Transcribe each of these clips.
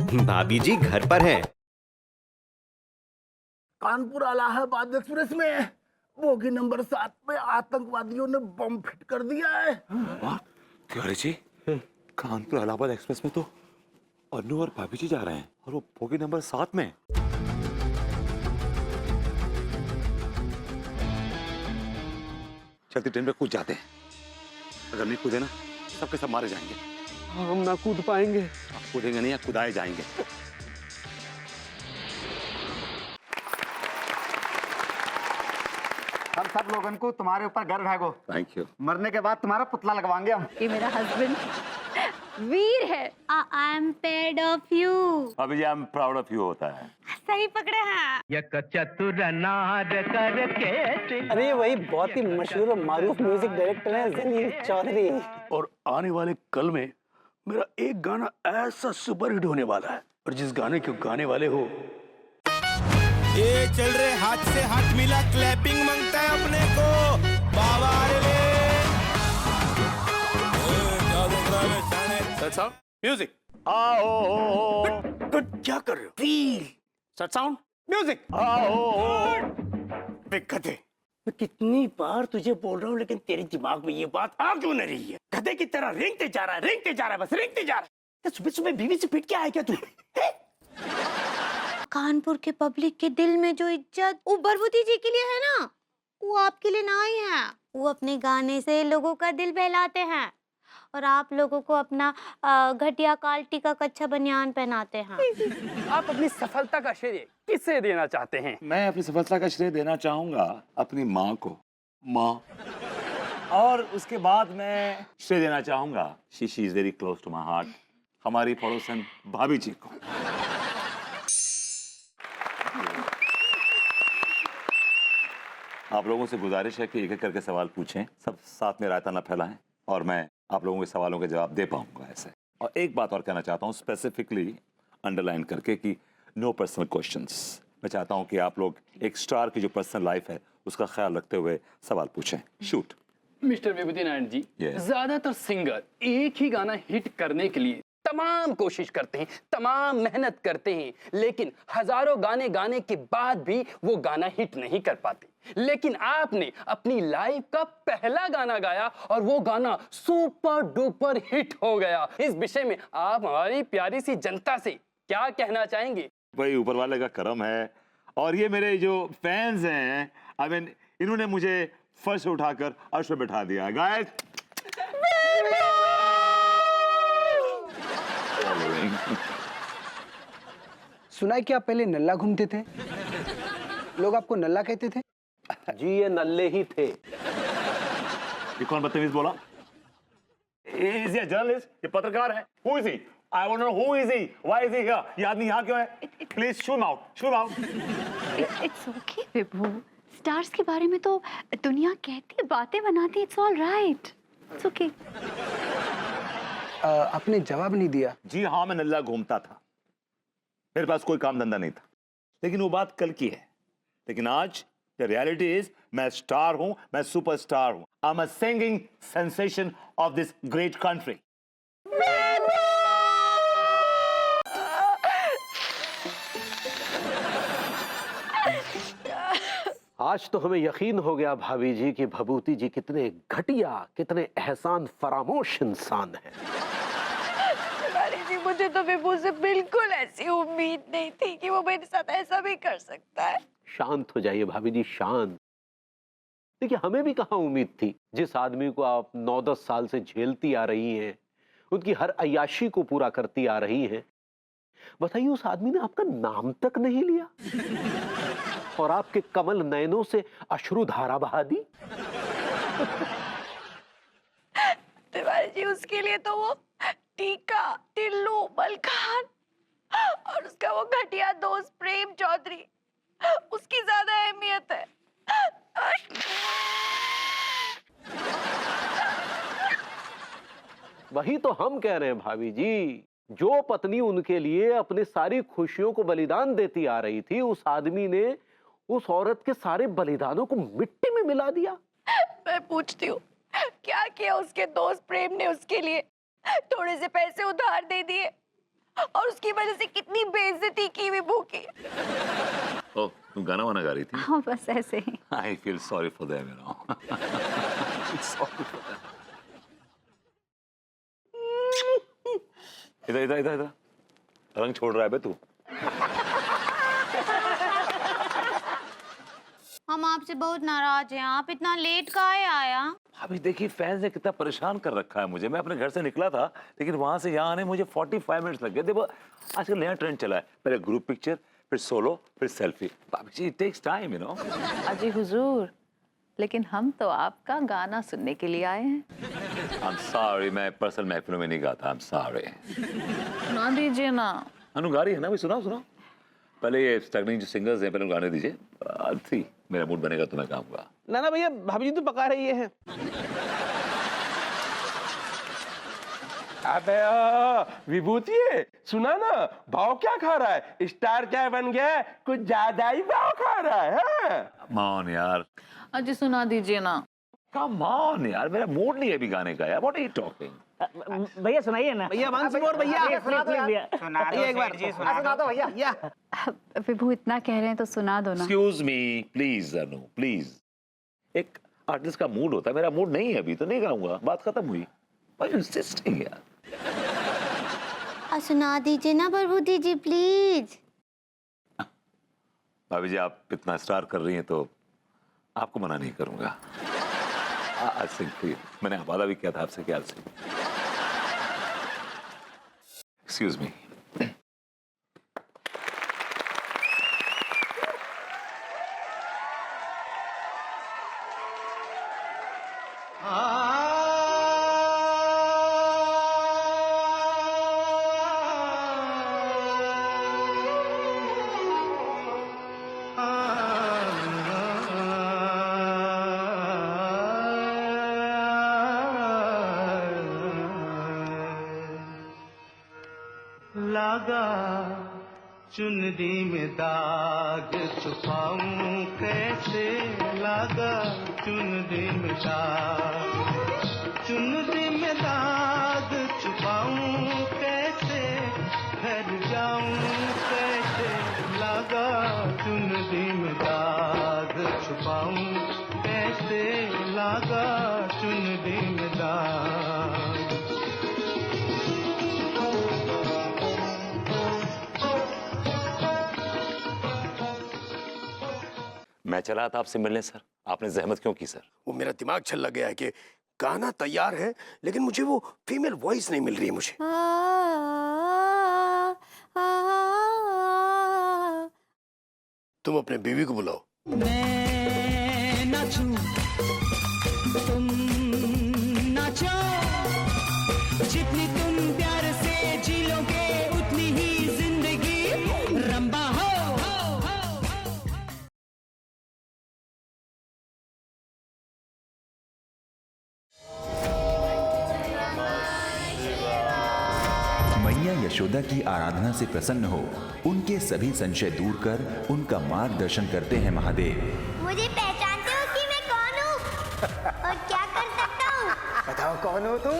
भाभी जी घर पर हैं। कानपुर इलाहाबाद एक्सप्रेस में बोगी नंबर 7 पे आतंकवादियों ने बम फिट कर दिया है। तिवारी जी, कानपुर इलाहाबाद एक्सप्रेस में तो अनु और भाभी जी जा रहे हैं और वो बोगी नंबर 7 में। चलती ट्रेन पे कूद जाते हैं। अगर नहीं कूदे ना सबके सब मारे जाएंगे। हम ना कूद पाएंगे। आप कूदेंगे नहीं, आप कुदाए जाएंगे। हम सब लोगों को तुम्हारे ऊपर गर्व है गो। Thank you. मरने के बाद तुम्हारा पुतला लगवाएंगे हम। ये मेरा हस्बैंड वीर है। I am proud of you. भाभी जी, I am proud of you होता है। सही पकड़े हैं। यक चतुर नार करके। अरे वही बहुत ही मशहूर और मारूफ म्यूजिक डायरेक्टर हैं जलील चौधरी। और आने वाले कल में मेरा एक गाना ऐसा सुपर हिट होने वाला है, और जिस गाने के गाने वाले हो ये चल रहे हाथ से हाथ मिला क्लैपिंग मांगता है अपने को। बाबा रे म्यूजिक। आओ क्या कर रहे हो? Feel set sound music. गधे, मैं कितनी बार तुझे बोल रहा हूँ, लेकिन तेरे दिमाग में ये बात आ क्यों नहीं रही है? गधे की तरह रेंगते जा रहा है, रेंगते जा रहा है, बस रेंगते जा रहा है। सुबह सुबह बीवी से पिट के आया क्या तू? कानपुर के पब्लिक के दिल में जो इज्जत वो भभूति जी के लिए है ना, वो आपके लिए ना ही है। वो अपने गाने से लोगों का दिल बहलाते हैं और आप लोगों को अपना घटिया क्वालिटी का कच्चा बनियान पहनाते हैं। आप अपनी सफलता का श्रेय किसे देना चाहते हैं? मैं अपनी सफलता का श्रेय देना चाहूंगा अपनी माँ को। माँ। और उसके बाद मैं श्रेय देना चाहूंगा, she is very close to my heart, हमारी पड़ोसन भाभी जी को। आप लोगों से गुजारिश है कि एक एक करके सवाल पूछें, सब साथ में रायता न फैलाएं, और मैं आप लोगों के सवालों के जवाब दे पाऊंगा ऐसे। और एक बात और कहना चाहता हूं, स्पेसिफिकली अंडरलाइन करके, कि नो पर्सनल क्वेश्चंस। मैं चाहता हूं कि आप लोग एक स्टार की जो पर्सनल लाइफ है उसका ख्याल रखते हुए सवाल पूछें। शूट। मिस्टर विभूति नारायण जी, Yes. ज्यादातर सिंगर एक ही गाना हिट करने के लिए तमाम कोशिश करते हैं, तमाम मेहनत करते हैं, लेकिन हजारों गाने गाने के बाद भी वो गाना हिट नहीं कर पाते। लेकिन आपने अपनी लाइफ का पहला गाना गाया और वो गाना सुपर डुपर हिट हो गया। इस विषय में आप हमारी प्यारी सी जनता से क्या कहना चाहेंगे? भाई ऊपर वाले का करम है, और ये मेरे जो फैंस हैं, आई मीन इन्होंने मुझे फर्श उठाकर अर्श में बैठा दिया। गाइस, सुना है कि आप पहले नल्ला घूमते थे, लोग आपको नल्ला कहते थे। जी ये नल्ले ही थे। ये कौन बदतमीज बोला? Is he a journalist? ये पत्रकार है। Who is he? I want to know who is he? Why is he here? ये आदमी यहाँ क्यों है? Please shoot him out. Shoot him out. It's okay Vibhu, stars के बारे में तो दुनिया कहती है, बातें बनाती है। It's all right, it's okay. आपने जवाब नहीं दिया। जी हाँ, मैं नल्ला घूमता था, मेरे पास कोई काम धंधा नहीं था, लेकिन वो बात कल की है। लेकिन आज द रियलिटी इज, मैं स्टार हूं, मैं सुपरस्टार हूं। I am a singing sensation of this great country. आज तो हमें यकीन हो गया भाभी जी कि भभूति जी कितने घटिया, कितने एहसान फरामोश इंसान हैं। जी मुझे तो विभू से बिल्कुल ऐसी उम्मीद नहीं थी कि वो मेरे साथ ऐसा भी कर सकता है। शांत हो जाइए भाभी जी, शांत। देखिए, हमें भी कहाँ उम्मीद थी। जिस आदमी को आप 9-10 साल से झेलती आ रही हैं, उनकी हर अय्याशी को पूरा करती आ रही हैं, बताइए उस आदमी ने आपका नाम तक नहीं लिया और आपके कमल नयनों से अश्रुधारा बहा दी। तिवारी जी, उसके लिए तो वो टीका, टिल्लू, मलखान और उसका वो घटिया दोस्त प्रेम चौधरी, उसकी ज्यादा अहमियत है। वही तो हम कह रहे हैं भाभी जी, जो पत्नी उनके लिए अपनी सारी खुशियों को बलिदान देती आ रही थी, उस आदमी ने उस औरत के सारे बलिदानों को मिट्टी में मिला दिया। मैं पूछती हूँ, क्या किया उसके दोस्त प्रेम ने उसके लिए? थोड़े से पैसे उधार दे दिए और उसकी वजह से कितनी बेइज्जती की विभू की। ओह, तुम गाना वाना गा रही थी? हाँ बस ऐसे ही। I feel sorry for them, you know. इधर इधर इधर इधर, रंग छोड़ रहा है बे तू। हम आपसे बहुत नाराज हैं, आप इतना लेट काहे आया? अभी देखिए फैंस ने कितना परेशान कर रखा है मुझे। मैं अपने घर से निकला था, लेकिन वहां से यहाँ आने मुझे 45 मिनट्स लग गए। देखो आजकल नया ट्रेंड चला है, पहले ग्रुप पिक्चर, फिर सोलो, फिर सेल्फी। भाभी जी, it takes time, you know. अजी हुजूर, लेकिन हम तो आपका गाना सुनने के लिए आए हैं। आई एम सॉरी, मैं पर्सनल महफिलों में नहीं गाता। I am sorry. सुना दीजिए ना। अनुगारी है ना भाई, सुनाओ सुनाओ। पहले ये स्ट्रगलिंग जो सिंगर्स हैं, पहले गाने दीजिए। थी मेरा मूड बनेगा तो मैं गाऊंगा। ना ना भैया, भाभी जी तो पका रही है। अबे विभूति, सुना ना, भाव क्या खा रहा है? स्टार क्या बन गया है? कुछ ज्यादा ही भाव खा रहा है। मान यार, अजी सुना दीजिए ना। कम ऑन यार, मेरा मूड नहीं है अभी गाने का यार। What are you talking? भैया सुनाइए ना। भैया वंस मोर भैया, सुना दो भैया, सुना दो एक बार जी, सुना दो भैया। या विभू इतना कह रहे हैं तो सुना दो ना। Excuse me please Anu, please. एक आर्टिस्ट का मूड होता है, मेरा मूड नहीं है अभी, तो नहीं गाऊंगा। बात खत्म हुई। व्हाई यू इंसिस्टिंग यार? सुना दीजिए ना प्रभुति जी प्लीज। भाभी जी, आप इतना स्टार कर रही हैं तो आपको मना नहीं करूंगा। आज सिंह, मैंने वादा भी किया था आपसे कि आज सिंह। Excuse me. लागा चुनरी में दाग छुपाऊं कैसे, लागा चुनरी में दाग, चुनरी में दाग छुपाऊं कैसे, घर जाऊं कैसे, लागा चुनरी में दाग छुपाऊं कैसे, लागा चुनरी में दाग। मैं चला था आपसे मिलने सर, आपने जहमत क्यों की सर? वो मेरा दिमाग छल्ला गया है कि गाना तैयार है, लेकिन मुझे वो फीमेल वॉइस नहीं मिल रही है मुझे। तुम अपने बीवी को बुलाओ। मैं नाचूं, तुम नाचो, जितनी तुम प्यार से जी लोगे उतनी ही जिंदगी रंबा हो। मैया यशोदा की आराधना से प्रसन्न हो उनके सभी संशय दूर कर उनका मार्गदर्शन करते हैं महादेव। मुझे पहचानते हो कि मैं कौन हूँ और क्या कर सकता हूँ? बताओ कौन हो तुम?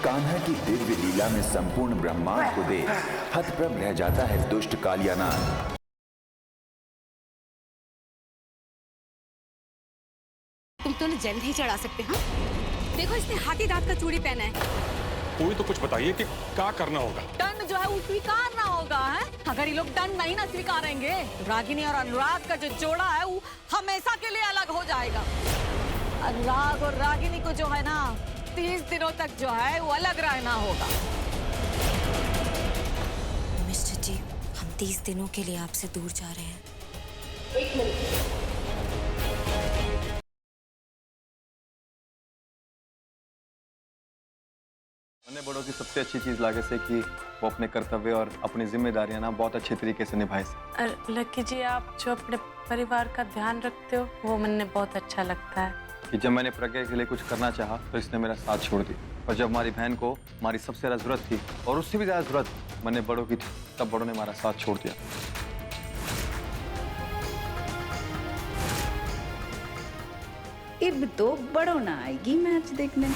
कान्हा की दिव्य लीला में संपूर्ण ब्रह्मांड को देख हतप्रभ रह जाता है दुष्ट कालियानाग। तुम तो जल्द ही चढ़ा सकते हैं। देखो इसने हाथी दांत का चूड़ी पहना है। कोई तो कुछ बताइए कि क्या करना होगा? दंड जो है वो स्वीकारना होगा है? अगर ये लोग दंड नहीं ना स्वीकारेंगे, रागिनी और अनुराग का जो जोड़ा है वो हमेशा के लिए अलग हो जाएगा। अनुराग और रागिनी को जो है ना 30 दिनों तक जो है वो अलग रहना होगा। मिस्टर जी, हम 30 दिनों के लिए आपसे दूर जा रहे हैं। एक मिनट। अन्य बड़ों की सबसे अच्छी चीज लागे से कि वो अपने कर्तव्य और अपनी जिम्मेदारियां ना बहुत अच्छे तरीके से निभाए। लकी जी, आप जो अपने परिवार का ध्यान रखते हो वो मुझे बहुत अच्छा लगता है। कि जब मैंने प्रज्ञा के लिए कुछ करना चाहा तो इसने मेरा साथ छोड़ दिया, और जब हमारी बहन को हमारी सबसे ज्यादा जरूरत थी और उससे भी ज्यादा जरूरत मैंने बड़ों की थी, तब बड़ों ने हमारा साथ छोड़ दिया। अब तो बड़ों ना आएगी मैच देखने।